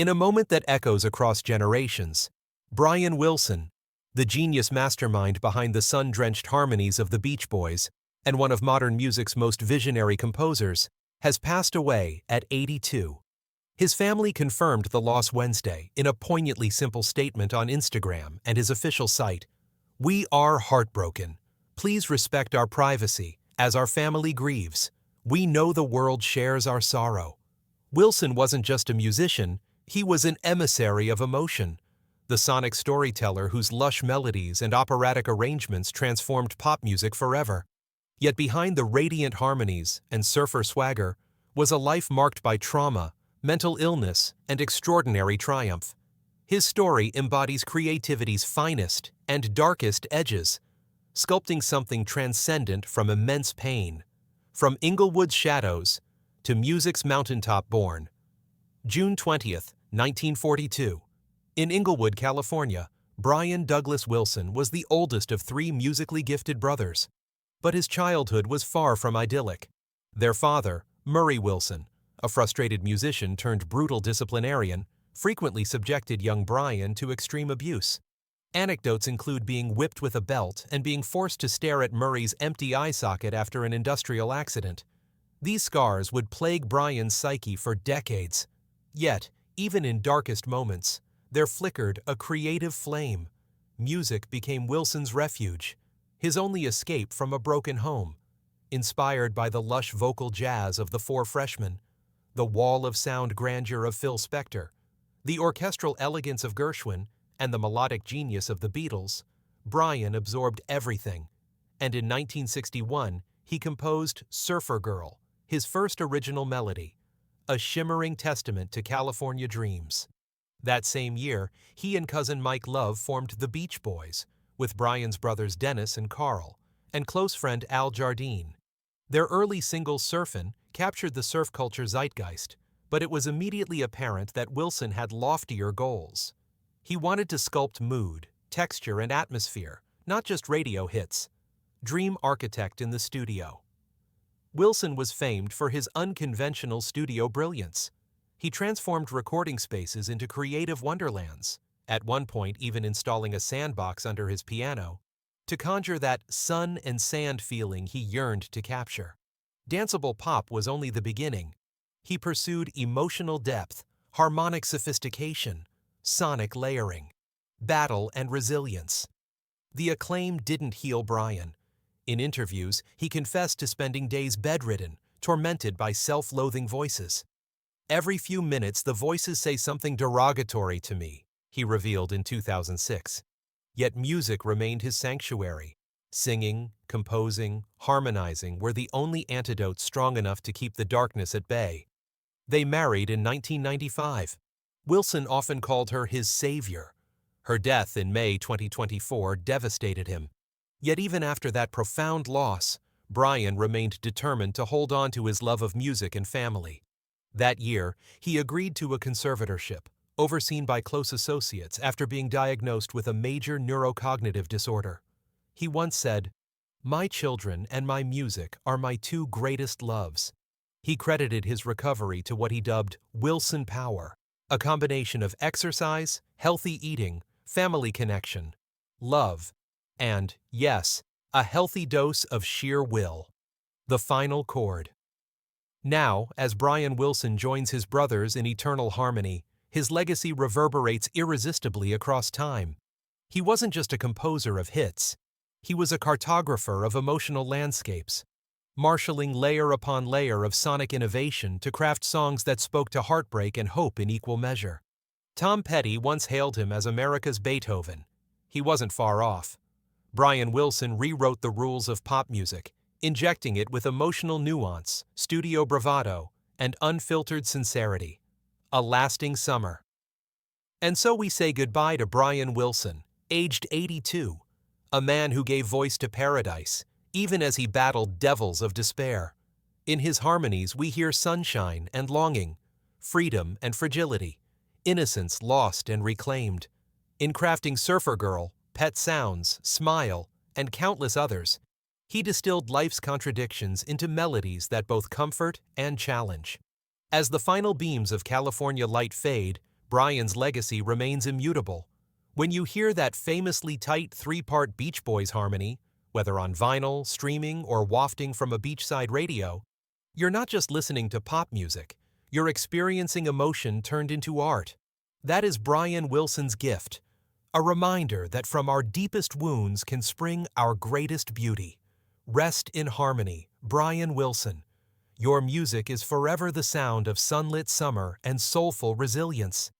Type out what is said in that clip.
In a moment that echoes across generations, Brian Wilson, the genius mastermind behind the sun-drenched harmonies of the Beach Boys and one of modern music's most visionary composers, has passed away at 82. His family confirmed the loss Wednesday in a poignantly simple statement on Instagram and his official site. "We are heartbroken. Please respect our privacy as our family grieves. We know the world shares our sorrow." Wilson wasn't just a musician, he was an emissary of emotion, the sonic storyteller whose lush melodies and operatic arrangements transformed pop music forever. Yet behind the radiant harmonies and surfer swagger was a life marked by trauma, mental illness, and extraordinary triumph. His story embodies creativity's finest and darkest edges, sculpting something transcendent from immense pain, from Inglewood's shadows to music's mountaintop born. June 20th, 1942. In Inglewood, California, Brian Douglas Wilson was the oldest of three musically gifted brothers. But his childhood was far from idyllic. Their father, Murray Wilson, a frustrated musician turned brutal disciplinarian, frequently subjected young Brian to extreme abuse. Anecdotes include being whipped with a belt and being forced to stare at Murray's empty eye socket after an industrial accident. These scars would plague Brian's psyche for decades. Yet, even in darkest moments, there flickered a creative flame. Music became Wilson's refuge, his only escape from a broken home. Inspired by the lush vocal jazz of the Four Freshmen, the wall of sound grandeur of Phil Spector, the orchestral elegance of Gershwin, and the melodic genius of the Beatles, Brian absorbed everything. And in 1961, he composed Surfer Girl, his first original melody, a shimmering testament to California dreams. That same year, he and cousin Mike Love formed the Beach Boys, with Brian's brothers Dennis and Carl, and close friend Al Jardine. Their early single Surfin' captured the surf culture zeitgeist, but it was immediately apparent that Wilson had loftier goals. He wanted to sculpt mood, texture, and atmosphere, not just radio hits. Dream architect in the studio. Wilson was famed for his unconventional studio brilliance. He transformed recording spaces into creative wonderlands, at one point even installing a sandbox under his piano, to conjure that sun and sand feeling he yearned to capture. Danceable pop was only the beginning. He pursued emotional depth, harmonic sophistication, sonic layering, battle and resilience. The acclaim didn't heal Brian. In interviews, he confessed to spending days bedridden, tormented by self-loathing voices. "Every few minutes the voices say something derogatory to me," he revealed in 2006. Yet music remained his sanctuary. Singing, composing, harmonizing were the only antidotes strong enough to keep the darkness at bay. They married in 1995. Wilson often called her his savior. Her death in May 2024 devastated him. Yet even after that profound loss, Brian remained determined to hold on to his love of music and family. That year, he agreed to a conservatorship, overseen by close associates after being diagnosed with a major neurocognitive disorder. He once said, "My children and my music are my two greatest loves." He credited his recovery to what he dubbed Wilson Power, a combination of exercise, healthy eating, family connection, love, and, yes, a healthy dose of sheer will. The final chord. Now, as Brian Wilson joins his brothers in eternal harmony, his legacy reverberates irresistibly across time. He wasn't just a composer of hits. He was a cartographer of emotional landscapes, marshaling layer upon layer of sonic innovation to craft songs that spoke to heartbreak and hope in equal measure. Tom Petty once hailed him as America's Beethoven. He wasn't far off. Brian Wilson rewrote the rules of pop music, injecting it with emotional nuance, studio bravado, and unfiltered sincerity. A lasting summer. And so we say goodbye to Brian Wilson, aged 82, a man who gave voice to paradise, even as he battled devils of despair. In his harmonies we hear sunshine and longing, freedom and fragility, innocence lost and reclaimed. In crafting Surfer Girl, Pet Sounds, Smile, and countless others, he distilled life's contradictions into melodies that both comfort and challenge. As the final beams of California light fade, Brian's legacy remains immutable. When you hear that famously tight three-part Beach Boys harmony, whether on vinyl, streaming, or wafting from a beachside radio, you're not just listening to pop music, you're experiencing emotion turned into art. That is Brian Wilson's gift, a reminder that from our deepest wounds can spring our greatest beauty. Rest in harmony, Brian Wilson. Your music is forever the sound of sunlit summer and soulful resilience.